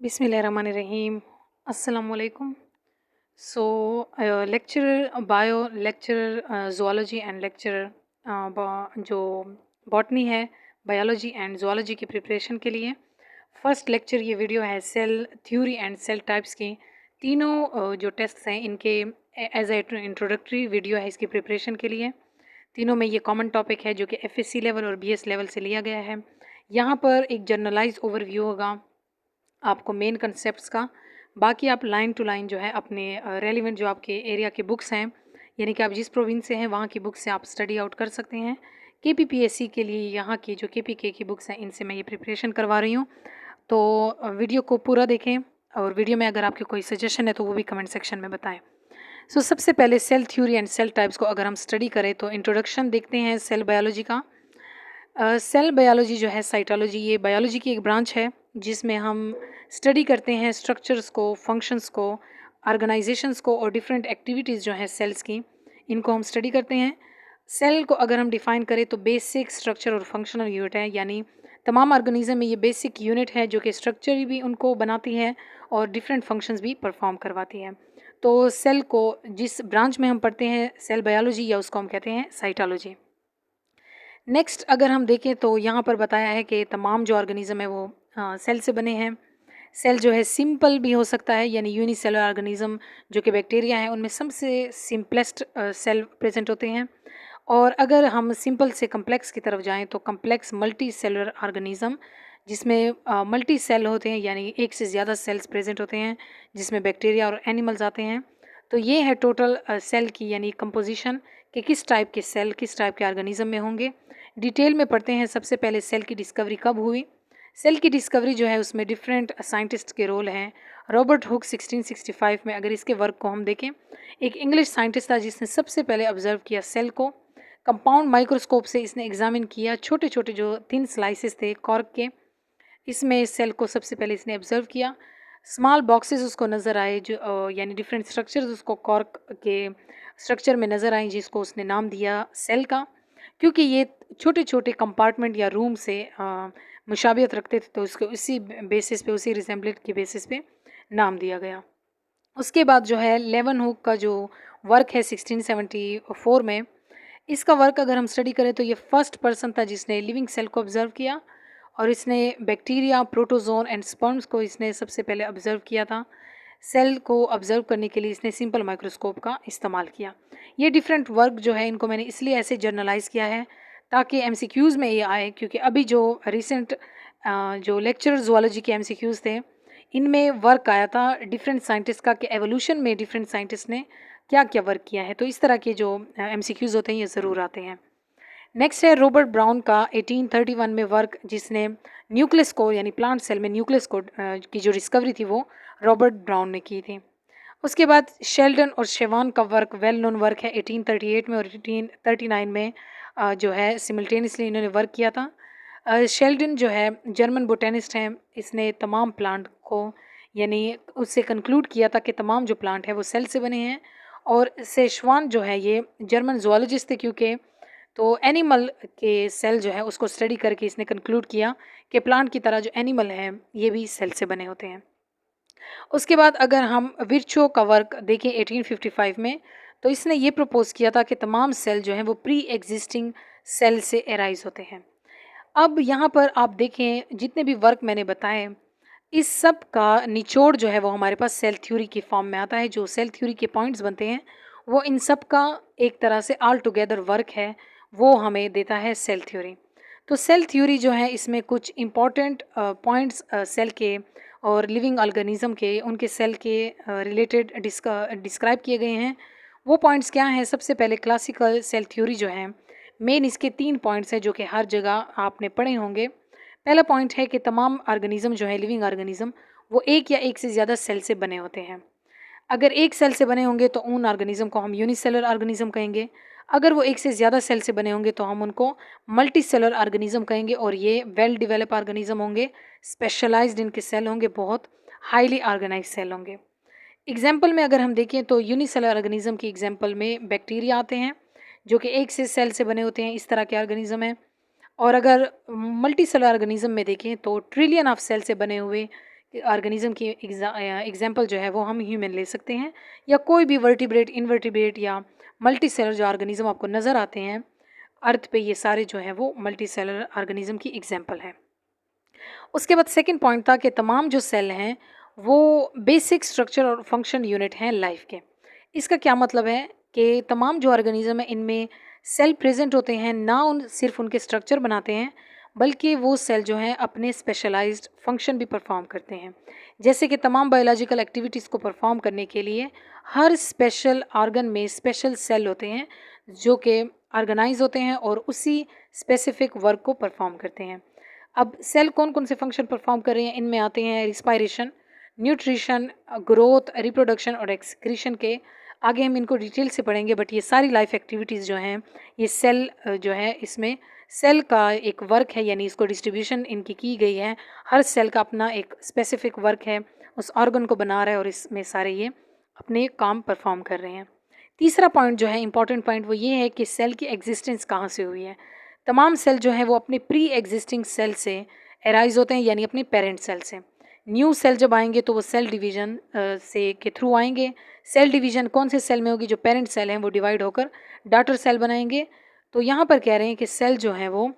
बिस्मिल्लाहिर्रहमानिर्रहीम। अस्सलाम वालेकुम। So lecturer bio, lecturer zoology and lecturer जो बॉटनी है, बायोलॉजी एंड ज़ूलॉजी की प्रिपरेशन के लिए फ़र्स्ट लेक्चर ये वीडियो है cell theory and cell types की। तीनों जो टेस्ट्स हैं इनके एज ए इंट्रोडक्टरी वीडियो है इसकी प्रिपरेशन के लिए। तीनों में ये कॉमन टॉपिक है जो कि एफएससी लेवल और बीएस लेवल से लिया गया है। यहाँ पर एक जनरलाइज ओवरव्यू होगा आपको मेन कंसेप्ट्स का। बाकी आप लाइन टू लाइन जो है अपने रेलिवेंट जो आपके एरिया के बुक्स हैं, यानी कि आप जिस प्रोविंस से हैं वहाँ की बुक्स से आप स्टडी आउट कर सकते हैं। केपीपीएससी के लिए यहाँ की जो केपीके की बुक्स हैं इनसे मैं ये प्रिपरेशन करवा रही हूँ। तो वीडियो को पूरा देखें और वीडियो में अगर आपके कोई सजेशन है तो वो भी कमेंट सेक्शन में बताएं। सो सबसे पहले cell theory and cell types को अगर हम स्टडी करें तो इंट्रोडक्शन देखते हैं सेल बायोलॉजी का। सेल बायोलॉजी जो है साइटोलॉजी, ये बायोलॉजी की एक ब्रांच है जिसमें हम स्टडी करते हैं स्ट्रक्चर्स को, फंक्शंस को, ऑर्गेनाइजेशंस को और डिफरेंट एक्टिविटीज़ जो हैं सेल्स की, इनको हम स्टडी करते हैं। सेल को अगर हम डिफ़ाइन करें तो बेसिक स्ट्रक्चर और फंक्शनल यूनिट है, यानी तमाम ऑर्गेनिज्म में ये बेसिक यूनिट है जो कि स्ट्रक्चर भी उनको बनाती है और डिफरेंट फंक्शंस भी परफॉर्म करवाती है। तो सेल को जिस ब्रांच में हम पढ़ते हैं सेल बायोलॉजी, या उसको हम कहते हैं साइटोलॉजी। नेक्स्ट अगर हम देखें तो यहाँ पर बताया है कि तमाम जो ऑर्गेनिज्म है वो सेल से बने हैं। सेल जो है सिंपल भी हो सकता है, यानी यूनिसेलुलर ऑर्गेनिज्म जो कि बैक्टीरिया है उनमें सबसे सिंपलेस्ट सेल प्रेजेंट होते हैं। और अगर हम सिंपल से कम्प्लेक्स की तरफ जाएं तो कम्प्लेक्स मल्टी सेलुलर ऑर्गेनिज्म जिसमें मल्टी सेल होते हैं, यानी एक से ज़्यादा सेल्स प्रेजेंट होते हैं जिसमें बैक्टीरिया और एनिमल्स आते हैं। तो ये है टोटल सेल की यानी कंपोजिशन कि किस टाइप के सेल किस टाइप के ऑर्गेनिज्म में होंगे। डिटेल में पढ़ते हैं। सबसे पहले सेल की डिस्कवरी कब हुई। सेल की डिस्कवरी जो है उसमें डिफरेंट साइंटिस्ट के रोल हैं। रॉबर्ट हुक 1665 में अगर इसके वर्क को हम देखें, एक इंग्लिश साइंटिस्ट था जिसने सबसे पहले ऑब्जर्व किया सेल को। कंपाउंड माइक्रोस्कोप से इसने एग्जामिन किया छोटे छोटे जो थिन स्लाइसेस थे कॉर्क के, इसमें इस सेल को सबसे पहले इसने ऑब्जर्व किया। स्मॉल बॉक्सेस उसको नज़र आए जो यानी डिफरेंट स्ट्रक्चर्स उसको कॉर्क के स्ट्रक्चर में नज़र आए, जिसको उसने नाम दिया सेल का। क्योंकि ये छोटे छोटे कंपार्टमेंट या रूम से मुशाबियत रखते थे तो उसको उसी बेसिस पे, उसी रिसेम्बलेंट की बेसिस पे नाम दिया गया। उसके बाद जो है लेवन हुक का जो वर्क है 1674 में, इसका वर्क अगर हम स्टडी करें तो ये फर्स्ट पर्सन था जिसने लिविंग सेल को ऑब्जर्व किया और इसने बैक्टीरिया, प्रोटोजोन एंड स्पर्म्स को इसने सबसे पहले ऑब्जर्व किया था। सेल को ऑब्जर्व करने के लिए इसने सिंपल माइक्रोस्कोप का इस्तेमाल किया। ये डिफरेंट वर्क जो है इनको मैंने इसलिए ऐसे जर्नलाइज किया है ताकि एमसीक्यूज़ में ये आए, क्योंकि अभी जो रिसेंट जो लेक्चर ज़ूलॉजी के एमसीक्यूज़ थे इनमें वर्क आया था डिफरेंट साइंटिस्ट का कि एवोल्यूशन में डिफरेंट साइंटिस्ट ने क्या क्या वर्क किया है। तो इस तरह के जो एमसीक्यूज़ होते हैं ये ज़रूर आते हैं। नेक्स्ट है रॉबर्ट ब्राउन का 1831 में वर्क, जिसने न्यूक्लियस को यानी प्लांट सेल में न्यूक्लियस को की जो डिस्कवरी थी वो रॉबर्ट ब्राउन ने की थी। उसके बाद शेल्डन और शेवान का वर्क वेल नोन वर्क है 1838 में और 1839 में जो है सिमल्टेनियसली इन्होंने वर्क किया था। शेल्डन जो है जर्मन बोटेनिस्ट हैं, इसने तमाम प्लांट को यानी उससे कंक्लूड किया था कि तमाम जो प्लांट है वो सेल से बने हैं। और सेशवान जो है ये जर्मन जूलॉजिस्ट थे, क्योंकि तो एनिमल के सेल जो है उसको स्टडी करके इसने कंक्लूड किया कि प्लांट की तरह जो एनिमल हैं ये भी सेल से बने होते हैं। उसके बाद अगर हम विर्चो का वर्क देखें 1855 में, तो इसने ये प्रपोज किया था कि तमाम सेल जो हैं वो प्री एग्जिस्टिंग सेल से एराइज होते हैं। अब यहाँ पर आप देखें जितने भी वर्क मैंने बताए इस सब का निचोड़ जो है वो हमारे पास सेल थ्योरी की फॉर्म में आता है। जो सेल थ्योरी के पॉइंट्स बनते हैं वो इन सब का एक तरह से ऑल टुगेदर वर्क है, वो हमें देता है सेल थ्योरी। तो सेल थ्योरी जो है इसमें कुछ इम्पॉर्टेंट पॉइंट्स सेल के और लिविंग ऑर्गेनिज्म के उनके सेल के रिलेटेड डिस्क्राइब किए गए हैं। वो पॉइंट्स क्या हैं? सबसे पहले क्लासिकल सेल थ्योरी जो है मेन इसके 3 पॉइंट्स हैं जो कि हर जगह आपने पढ़े होंगे। पहला पॉइंट है कि तमाम ऑर्गेनिज्म जो है लिविंग ऑर्गेनिज्म वो एक या एक से ज़्यादा सेल से बने होते हैं। अगर एक सेल से बने होंगे तो उन ऑर्गेनिज्म को हम यूनिसेलुलर ऑर्गेनिज्म कहेंगे। अगर वो एक से ज़्यादा सेल से बने होंगे तो हम उनको मल्टी सेलुलर ऑर्गेनिज्म कहेंगे और ये वेल डेवलप ऑर्गेनिज्म होंगे, स्पेशलाइज्ड इनके सेल होंगे, बहुत हाईली ऑर्गेनाइज सेल होंगे। एग्जाम्पल में अगर हम देखें तो यूनिसेलुलर ऑर्गेनिज्म की एग्जाम्पल में बैक्टीरिया आते हैं जो कि एक से सेल से बने होते हैं, इस तरह के ऑर्गेनिज्म हैं। और अगर मल्टी सेलुलर ऑर्गेनिज्म में देखें तो ट्रिलियन ऑफ सेल से बने हुए ऑर्गेनिज्म की एग्जाम्पल जो है वो हम ह्यूमन ले सकते हैं, या कोई भी वर्टिब्रेट, इनवर्टिब्रेट या मल्टी सेलर जो ऑर्गेनिज्म आपको नज़र आते हैं अर्थ पे, ये सारे जो हैं वो मल्टी सेलर ऑर्गेनिज्म की एग्जाम्पल हैं। उसके बाद सेकंड पॉइंट था कि तमाम जो सेल हैं वो बेसिक स्ट्रक्चर और फंक्शन यूनिट हैं लाइफ के। इसका क्या मतलब है कि तमाम जो ऑर्गेनिज्म है इनमें सेल प्रेजेंट होते हैं, ना उन सिर्फ उनके स्ट्रक्चर बनाते हैं बल्कि वो सेल जो हैं अपने स्पेशलाइज्ड फंक्शन भी परफॉर्म करते हैं। जैसे कि तमाम बायोलॉजिकल एक्टिविटीज़ को परफॉर्म करने के लिए हर स्पेशल ऑर्गन में स्पेशल सेल होते हैं जो कि ऑर्गेनाइज होते हैं और उसी स्पेसिफिक वर्क को परफॉर्म करते हैं। अब सेल कौन कौन से फंक्शन परफॉर्म कर रहे हैं, इनमें आते हैं रिस्पायरेशन, न्यूट्रिशन, ग्रोथ, रिप्रोडक्शन और एक्सक्रीशन के। आगे हम इनको डिटेल से पढ़ेंगे, बट ये सारी लाइफ एक्टिविटीज़ जो हैं ये सेल जो है इसमें सेल का एक वर्क है, यानी इसको डिस्ट्रीब्यूशन इनकी की गई है। हर सेल का अपना एक स्पेसिफिक वर्क है, उस ऑर्गन को बना रहा है और इसमें सारे ये अपने काम परफॉर्म कर रहे हैं। तीसरा पॉइंट जो है इंपॉर्टेंट पॉइंट वो ये है कि सेल की एग्जिस्टेंस कहाँ से हुई है। तमाम सेल जो हैं वो अपने प्री एग्जिस्टिंग सेल से एराइज होते हैं, यानी अपने पेरेंट सेल से। न्यू सेल जब आएंगे तो वो सेल डिवीजन से के थ्रू आएंगे। सेल डिवीजन कौन से सेल में होगी, जो पेरेंट सेल हैं वो डिवाइड होकर डॉटर सेल बनाएंगे। तो यहाँ पर कह रहे हैं कि सेल जो है वो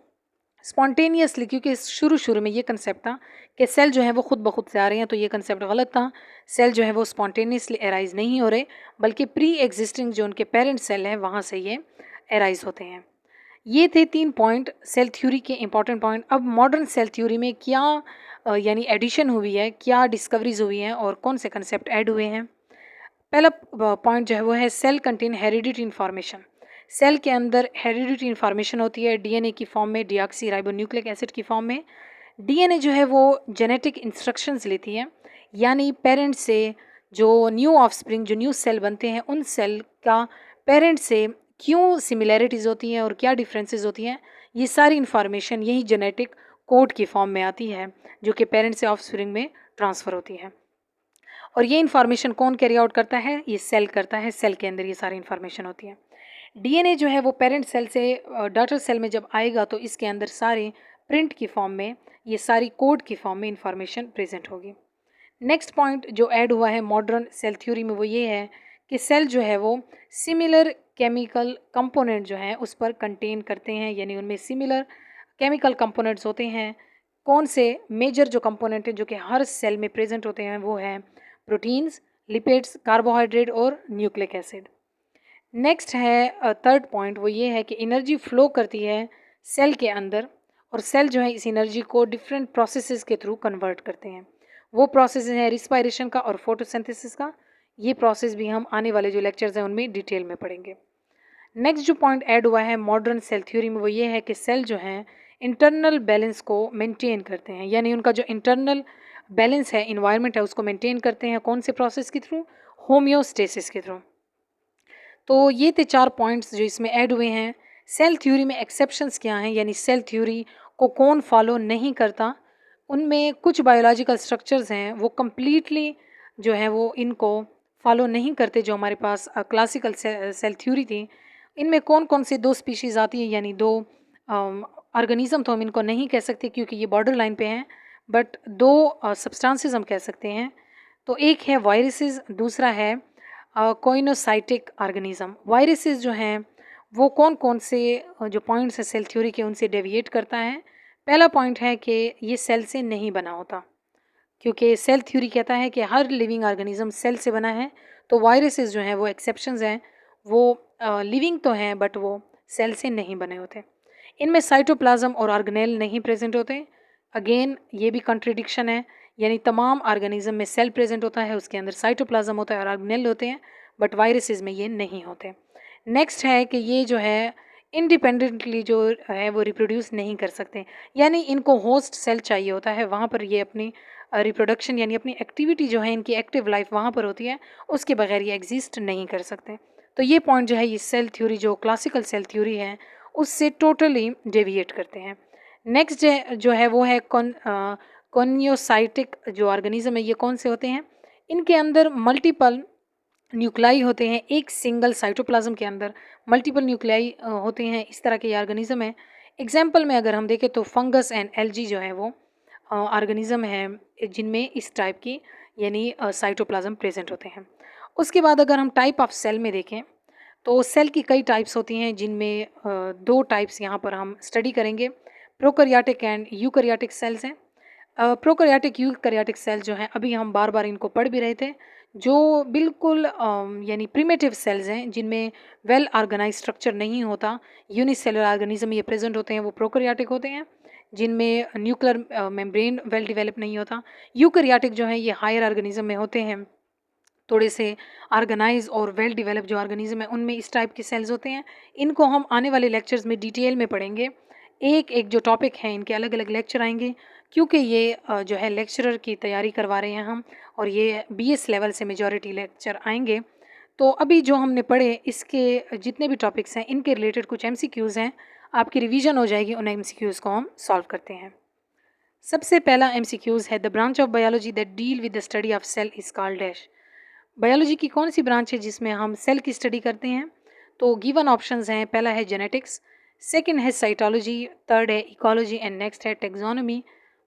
स्पॉन्टेनियसली, क्योंकि शुरू शुरू में ये कंसेप्ट था कि सेल जो है वो खुद ब खुद से आ रहे हैं, तो ये कंसेप्ट गलत था। सेल जो है वो स्पॉन्टेनियसली एराइज नहीं हो रहे बल्कि प्री एग्जिस्टिंग जो उनके पेरेंट सेल हैं वहाँ से ये एराइज होते हैं। ये थे 3 पॉइंट सेल थ्योरी के इंपॉर्टेंट पॉइंट। अब मॉडर्न सेल थ्योरी में क्या यानी एडिशन हुई है, क्या डिस्कवरीज हुई हैं और कौन से कंसेप्ट ऐड हुए हैं। पहला पॉइंट जो है वो है cell contain heredity information. Cell के अंदर हेरिडिटी इन्फॉर्मेशन होती है डीएनए की फॉर्म में, डीऑक्सी राइबोन्यूक्लिक एसिड की फॉर्म में। डीएनए जो है वो जेनेटिक इंस्ट्रक्शंस लेती है, यानी पेरेंट से जो न्यू ऑफस्प्रिंग, जो न्यू सेल बनते हैं उन सेल का पेरेंट से क्यों सिमिलैरिटीज़ होती हैं और क्या डिफरेंसेस होती हैं, ये सारी इन्फॉर्मेशन यही जेनेटिक कोड की फॉर्म में आती है जो कि पेरेंट से ऑफस्प्रिंग में ट्रांसफ़र होती है। और ये इन्फॉर्मेशन कौन कैरी आउट करता है, ये सेल करता है। सेल के अंदर ये सारी इन्फॉर्मेशन होती है। डीएनए जो है वो पेरेंट सेल से डॉटर सेल में जब आएगा तो इसके अंदर सारे प्रिंट की फॉर्म में, ये सारी कोड की फॉर्म में इन्फॉर्मेशन प्रेजेंट होगी। नेक्स्ट पॉइंट जो ऐड हुआ है मॉडर्न सेल थ्योरी में वो ये है कि सेल जो है वो सिमिलर केमिकल कंपोनेंट जो हैं उस पर कंटेन करते हैं, यानी उनमें सिमिलर केमिकल कंपोनेंट्स होते हैं। कौन से मेजर जो कंपोनेंट हैं जो कि हर सेल में प्रेजेंट होते हैं वो हैं प्रोटीन्स, लिपिड्स, कार्बोहाइड्रेट और न्यूक्लिक एसिड। नेक्स्ट है थर्ड पॉइंट, वो ये है कि एनर्जी फ्लो करती है सेल के अंदर और सेल जो है इस एनर्जी को डिफरेंट प्रोसेसेस के थ्रू कन्वर्ट करते हैं। वो प्रोसेस है रिस्पायरेशन का और फोटोसिंथेसिस का। ये प्रोसेस भी हम आने वाले जो लेक्चर्स हैं उनमें डिटेल में पढ़ेंगे। नेक्स्ट जो पॉइंट ऐड हुआ है मॉडर्न सेल थ्योरी में वो ये है कि सेल जो हैं इंटरनल बैलेंस को मेंटेन करते हैं, यानी उनका जो इंटरनल बैलेंस है, इन्वायरमेंट है, उसको मेंटेन करते हैं। कौन से प्रोसेस के थ्रू, होम्योस्टेसिस के थ्रू। तो ये थे 4 पॉइंट्स जो इसमें ऐड हुए हैं। सेल थ्योरी में एक्सेप्शंस क्या हैं, यानी सेल थ्योरी को कौन फॉलो नहीं करता। उनमें कुछ बायोलॉजिकल स्ट्रक्चर्स हैं वो कम्प्लीटली जो है वो इनको फॉलो नहीं करते, जो हमारे पास क्लासिकल सेल थ्योरी थी। इनमें कौन कौन से 2 स्पीशीज़ आती है, यानी 2 ऑर्गेनिज्म तो हम इनको नहीं कह सकते क्योंकि ये बॉर्डर लाइन पे हैं, बट 2 सब्सटेंसेस हम कह सकते हैं। तो एक है वायरसेस, दूसरा है कोइनोसाइटिक ऑर्गेनिज्म। वायरसेस जो हैं वो कौन कौन से जो पॉइंट्स हैं सेल थ्योरी के उनसे डेविएट करता है। पहला पॉइंट है कि ये सेल से नहीं बना होता, क्योंकि सेल थ्योरी कहता है कि हर लिविंग ऑर्गेनिज्म सेल से बना है। तो वायरसेस जो हैं वो एक्सेप्शंस हैं, वो लिविंग तो हैं बट वो सेल से नहीं बने होते। इनमें साइटोप्लाज्म और ऑर्गेनेल नहीं प्रेजेंट होते। अगेन ये भी कॉन्ट्रडिक्शन है, यानी तमाम ऑर्गेनिज्म में सेल प्रेजेंट होता है, उसके अंदर साइटोप्लाज्म होता है और ऑर्गेनेल होते हैं, बट वायरसेस में ये नहीं होते। नेक्स्ट है कि ये जो है इंडिपेंडेंटली जो है वो रिप्रोड्यूस नहीं कर सकते, यानी इनको होस्ट सेल चाहिए होता है, वहाँ पर ये अपनी रिप्रोडक्शन यानी अपनी एक्टिविटी जो है, इनकी एक्टिव लाइफ वहाँ पर होती है, उसके बगैर ये एग्जिस्ट नहीं कर सकते। तो ये पॉइंट जो है ये सेल थ्योरी जो क्लासिकल सेल थ्योरी है उससे टोटली डेविएट करते हैं। नेक्स्ट जो है वो है कॉन्योसाइटिक जो ऑर्गेनिज्म है, ये कौन से होते हैं, इनके अंदर मल्टीपल न्यूक्लाई होते हैं। एक सिंगल साइटोप्लाज्म के अंदर मल्टीपल न्यूक्लाई होते हैं, इस तरह के ऑर्गेनिज्म है। एग्जाम्पल में अगर हम देखें तो फंगस एंड एल्गी जो है वो ऑर्गेनिज्म हैं जिनमें इस टाइप की यानी साइटोप्लाज्म प्रेजेंट होते हैं। उसके बाद अगर हम टाइप ऑफ सेल में देखें तो सेल की कई टाइप्स होती हैं, जिनमें दो टाइप्स यहाँ पर हम स्टडी करेंगे। प्रोकैरियोटिक एंड यूकैरियोटिक सेल्स हैं। प्रोकैरियोटिक यूकैरियोटिक सेल जो हैं, अभी हम बार बार इनको पढ़ भी रहे थे, जो बिल्कुल यानी प्रिमिटिव सेल्स हैं, जिनमें वेल ऑर्गेनाइज स्ट्रक्चर नहीं होता, यूनिसेलुलर ऑर्गेनिज्म ये प्रेजेंट होते हैं, वो प्रोकैरियोटिक होते हैं, जिनमें न्यूक्लियर मेम्ब्रेन वेल डेवलप नहीं होता। यूकैरियोटिक जो है ये हायर ऑर्गेनिज्म में होते हैं, थोड़े से ऑर्गेनाइज और वेल डेवलप जो ऑर्गेनिज्म है उनमें इस टाइप के सेल्स होते हैं। इनको हम आने वाले लेक्चर्स में डिटेल में पढ़ेंगे। एक एक जो टॉपिक हैं इनके अलग अलग लेक्चर आएंगे, क्योंकि ये जो है लेक्चरर की तैयारी करवा रहे हैं हम, और ये बीएस लेवल से मेजॉरिटी लेक्चर आएंगे। तो अभी जो हमने पढ़े इसके जितने भी टॉपिक्स हैं इनके रिलेटेड कुछ एमसीक्यूज़ हैं, आपकी रिवीजन हो जाएगी। उन एमसीक्यूज़ को हम सॉल्व करते हैं। सबसे पहला एमसीक्यूज़ है, the branch of biology that deal with the study of cell is called dash. Biology की कौन सी ब्रांच है जिसमें हम सेल की स्टडी करते हैं? तो गिवन ऑप्शंस हैं, पहला है जेनेटिक्स, सेकंड है साइटोलॉजी, थर्ड है इकोलॉजी एंड नेक्स्ट है टेक्सोनोमी।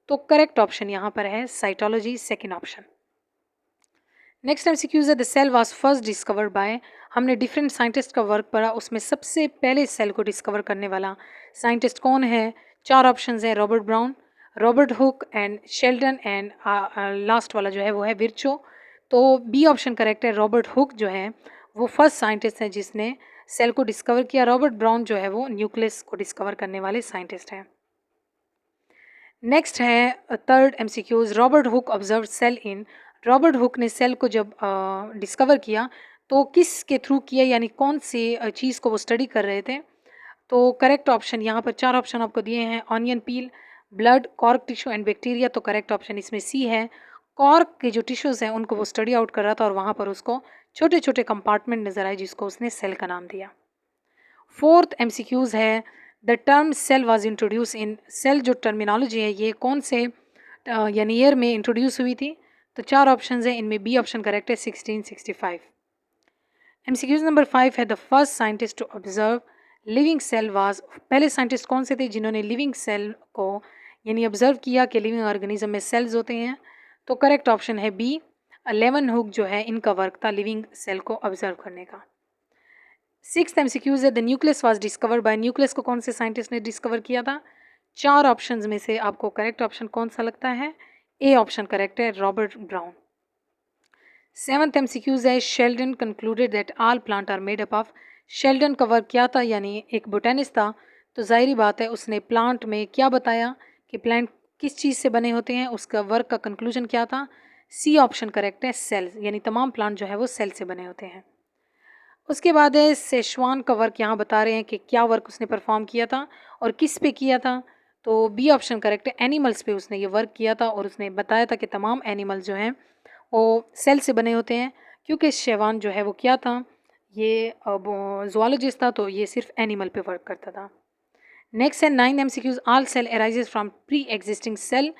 तो करेक्ट ऑप्शन यहाँ पर है cytology, second option. Next MCQs है, the cell was first discovered by. हमने डिफरेंट साइंटिस्ट का वर्क पढ़ा, उसमें सबसे पहले सेल को डिस्कवर करने वाला साइंटिस्ट कौन है? चार ऑप्शंस हैं, Robert brown, Robert Hooke and Sheldon and last वाला जो है वो है विर्चो। तो बी ऑप्शन करेक्ट है। रॉबर्ट हुक जो है वो फर्स्ट साइंटिस्ट है जिसने सेल को डिस्कवर किया। रॉबर्ट ब्राउन जो है वो न्यूक्लियस को डिस्कवर करने वाले साइंटिस्ट हैं। नेक्स्ट है third MCQs, Robert Hooke observe cell in. Robert Hooke ने सेल को जब डिस्कवर किया तो किस के थ्रू किया, यानी कौन सी चीज़ को वो स्टडी कर रहे थे? तो करेक्ट ऑप्शन यहाँ पर चार ऑप्शन आपको दिए हैं, onion peel, blood, cork tissue and bacteria. तो करेक्ट ऑप्शन इसमें सी है। कॉर्क के जो टिश्यूज़ हैं उनको वो स्टडी आउट कर रहा था और वहाँ पर उसको छोटे छोटे कंपार्टमेंट नजर आए जिसको उसने सेल का नाम दिया। फोर्थ एमसीक्यूज़ है, the term cell was introduce in. Cell जो टर्मिनोलॉजी है ये कौन से यानी ईयर में इंट्रोड्यूस हुई थी? तो चार ऑप्शंस हैं, इनमें बी ऑप्शन करेक्ट है, 1665। एमसीक्यूज नंबर 5 है, the first scientist to observe living cell was. पहले साइंटिस्ट कौन से थे जिन्होंने लिविंग सेल को यानी ऑब्जर्व किया कि लिविंग ऑर्गेनिज्म में सेल्स होते हैं? तो करेक्ट ऑप्शन है बी, लेवन हुक जो है इनका वर्क था लिविंग सेल को ऑब्जर्व करने का। सिक्स्थ एमसीक्यूज है, the nucleus was discovered by. Nucleus को कौन से साइंटिस्ट ने डिस्कवर किया था? चार ऑप्शंस में से आपको करेक्ट ऑप्शन कौन सा लगता है? ए ऑप्शन करेक्ट है, रॉबर्ट ब्राउन। सेवंथ एमसीक्यूज है, Schleiden concluded that all plant are made up of. Schleiden का वर्क क्या था? यानी एक बोटेनिस्ट था, तो जाहिर बात है उसने प्लांट में क्या बताया कि प्लांट किस चीज़ से बने होते हैं, उसका वर्क का कंक्लूजन क्या था? सी ऑप्शन करेक्ट है, सेल्स, यानी तमाम प्लांट जो है वो सेल से बने होते हैं। उसके बाद है सेशवान का वर्क, यहाँ बता रहे हैं कि क्या वर्क उसने परफॉर्म किया था और किस पे किया था? तो बी ऑप्शन करेक्ट है, एनिमल्स पे उसने ये वर्क किया था और उसने बताया था कि तमाम एनिमल जो हैं वो सेल से बने होते हैं, क्योंकि शेवान जो है वो क्या था? ये ज़ूलॉजिस्ट था, तो ये सिर्फ एनिमल पे वर्क करता था। नेक्स्ट है 9 MCQs, all cell arises from pre existing cell.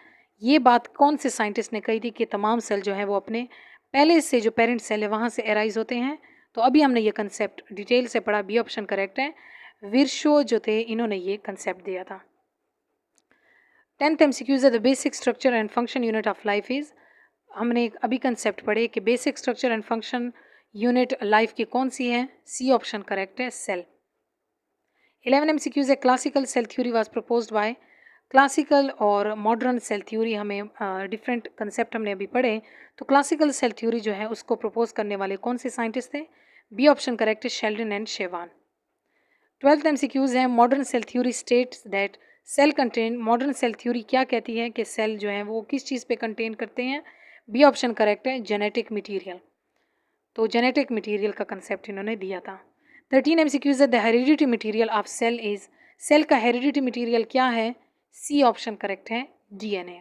ये बात कौन से साइंटिस्ट ने कही थी कि तमाम सेल जो है वो अपने पहले से जो पेरेंट सेल है वहाँ से अराइज होते हैं? तो अभी हमने ये कंसेप्ट डिटेल से पढ़ा, बी ऑप्शन करेक्ट है, विर्शो जो थे इन्होंने ये कंसेप्ट दिया था। 10th एमसीक्यूज है, the basic structure and function unit of life is. हमने अभी कंसेप्ट पढ़े कि basic structure and function unit life की कौन सी है? सी ऑप्शन करेक्ट है, सेल। 11 एमसीक्यूज है, classical cell theory was proposed by. Classical और मॉडर्न सेल थ्योरी हमें डिफरेंट कंसेप्ट हमने अभी पढ़े, तो क्लासिकल सेल थ्योरी जो है उसको प्रपोज करने वाले कौन से साइंटिस्ट थे? बी ऑप्शन करेक्ट है, Schleiden and Schwann. 12th MCQs है, modern cell theory states that cell contain. Modern cell theory क्या कहती है कि सेल जो है वो किस चीज़ पे कंटेन करते हैं? बी ऑप्शन करेक्ट है, जेनेटिक मटीरियल। तो जेनेटिक मटीरियल का कंसेप्ट इन्होंने दिया था। 13 एमसीक्यूज है, the heredity material of cell is. Cell का हेरिडिटी मटीरियल क्या है? सी ऑप्शन करेक्ट है, DNA.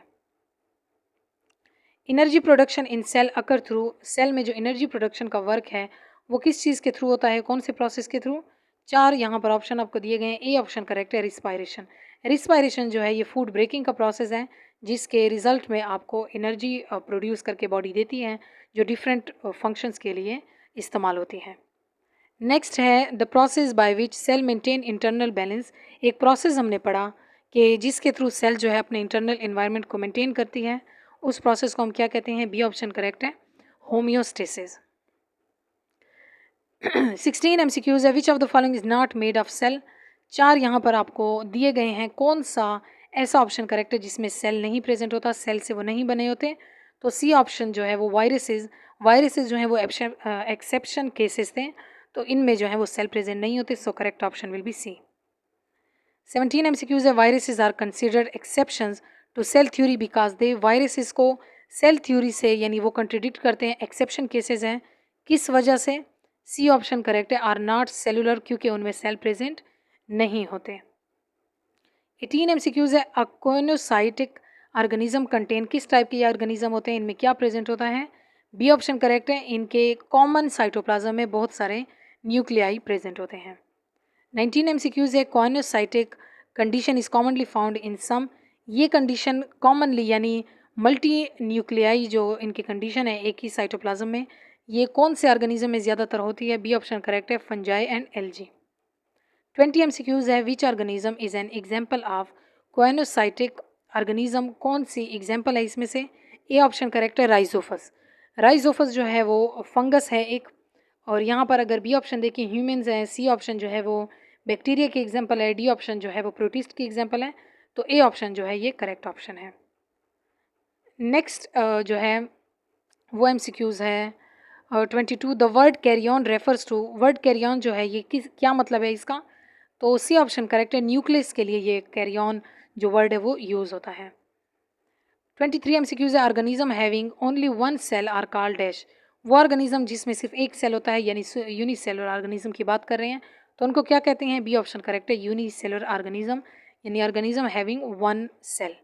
Energy production in cell occur through. Cell में जो एनर्जी प्रोडक्शन का वर्क है वो किस चीज़ के थ्रू होता है? कौन से प्रोसेस के थ्रू? चार यहाँ पर ऑप्शन आपको दिए गए हैं, ए ऑप्शन करेक्ट है, रिस्पायरेशन। रिस्पायरेशन जो है ये फूड ब्रेकिंग का प्रोसेस है जिसके रिजल्ट में आपको एनर्जी प्रोड्यूस करके बॉडी देती है, जो डिफरेंट फंक्शंस के लिए इस्तेमाल होती है। नेक्स्ट है the process by which cell maintain internal balance. एक प्रोसेस हमने पढ़ा कि जिसके थ्रू सेल जो है अपने इंटरनल एनवायरनमेंट को मेंटेन करती है, उस प्रोसेस को हम क्या कहते हैं? बी ऑप्शन करेक्ट है, होम्योस्टेसिस। 16 एमसीक्यूज है, which of the following is not made of cell. 4 यहाँ पर आपको दिए गए हैं, कौन सा ऐसा ऑप्शन करेक्ट है जिसमें सेल नहीं प्रेजेंट होता, सेल से वो नहीं बने होते? तो सी ऑप्शन जो है वो वायरसेस जो है वो एक्सेप्शन केसेस थे, तो इनमें जो है वो सेल प्रेजेंट नहीं होते, so correct option will be C. 17 MCQs है, viruses are considered exceptions to cell theory because they, viruses को सेल थ्योरी से यानी वो कंट्रडिक्ट करते हैं, एक्सेप्शन केसेस हैं, किस वजह से? सी ऑप्शन करेक्ट है, आर नॉट सेलुलर, क्योंकि उनमें सेल प्रेजेंट नहीं होते। 18 एमसीक्यूज है, अकोइनोसाइटिक ऑर्गेनिज्म कंटेन, किस टाइप के ये ऑर्गेनिज्म होते हैं, इनमें क्या प्रेजेंट होता है? बी ऑप्शन करेक्ट है, इनके कॉमन साइटोप्लाज्म में बहुत सारे न्यूक्लियाई प्रेजेंट होते हैं। 19 एमसीक्यूज है, coenocytic condition is commonly found in some, ये कंडीशन कॉमनली यानी मल्टी न्यूक्लियाई जो इनकी कंडीशन है एक ही साइटोप्लाज्म में, ये कौन से ऑर्गेनिज्म में ज़्यादातर होती है? बी ऑप्शन करेक्ट है, फंजाई एंड एल्गी। 20 एमसीक्यूज है, which organism is an example of coenocytic organism, कौन सी एग्जाम्पल है इसमें से? ए ऑप्शन करेक्ट है, राइजोफस। राइजोफस जो है वो फंगस है एक, और यहाँ पर अगर बी ऑप्शन देखिए ह्यूमंस है, सी ऑप्शन जो है वो बैक्टीरिया की एग्जाम्पल है, डी ऑप्शन जो है वो प्रोटिस्ट की एग्जाम्पल है, तो ए ऑप्शन जो है ये करेक्ट ऑप्शन है। नेक्स्ट जो है वो एमसीक्यूज है 22, the word carry on refers to, word carry on जो है ये किस क्या मतलब है इसका? तो सी ऑप्शन करेक्ट है, न्यूक्लियस के लिए ये कैरी ऑन जो वर्ड है वो यूज़ होता है। 23 एमसीक्यूज है, organism having only one cell are called dash, वो ऑर्गेनिज्म जिसमें सिर्फ एक सेल होता है यानी यूनिसेलुलर ऑर्गेनिज्म की बात कर रहे हैं, तो उनको क्या कहते हैं? बी ऑप्शन करेक्ट है, यूनिसेलुलर ऑर्गेनिज्म यानी organism having one cell.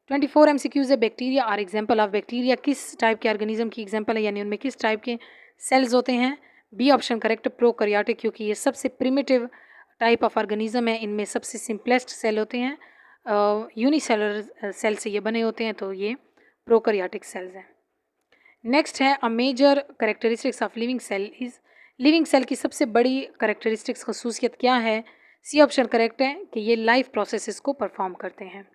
24 MCQs है, bacteria are example of, bacteria किस टाइप के ऑर्गेनिज्म की एग्जाम्पल है यानी उनमें किस टाइप के सेल्स होते हैं? बी ऑप्शन करेक्ट, प्रोकैरियोटिक, क्योंकि ये सबसे प्रिमिटिव टाइप ऑफ ऑर्गेनिज्म है, इनमें सबसे सिंपलेस्ट सेल होते हैं, यूनिसेलुलर सेल से ये बने होते हैं, तो ये प्रोकैरियोटिक सेल्स हैं। नेक्स्ट है, a major characteristics of living cell is, living cell की सबसे बड़ी करेक्टरिस्टिक्स खसूसियत क्या है? सी ऑप्शन करेक्ट है कि ये लाइफ प्रोसेसेस को परफॉर्म करते हैं।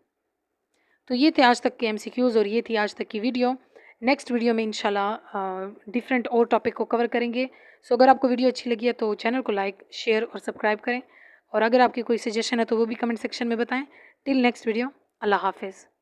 तो ये थे आज तक के एमसीक्यूज़ और ये थी आज तक की वीडियो। नेक्स्ट वीडियो में इंशाल्लाह डिफरेंट और टॉपिक को कवर करेंगे। सो अगर आपको वीडियो अच्छी लगी है तो चैनल को लाइक, शेयर और सब्सक्राइब करें, और अगर आपकी कोई सजेशन है तो वो भी कमेंट सेक्शन में बताएं। टिल नेक्स्ट वीडियो, अल्लाह हाफिज़।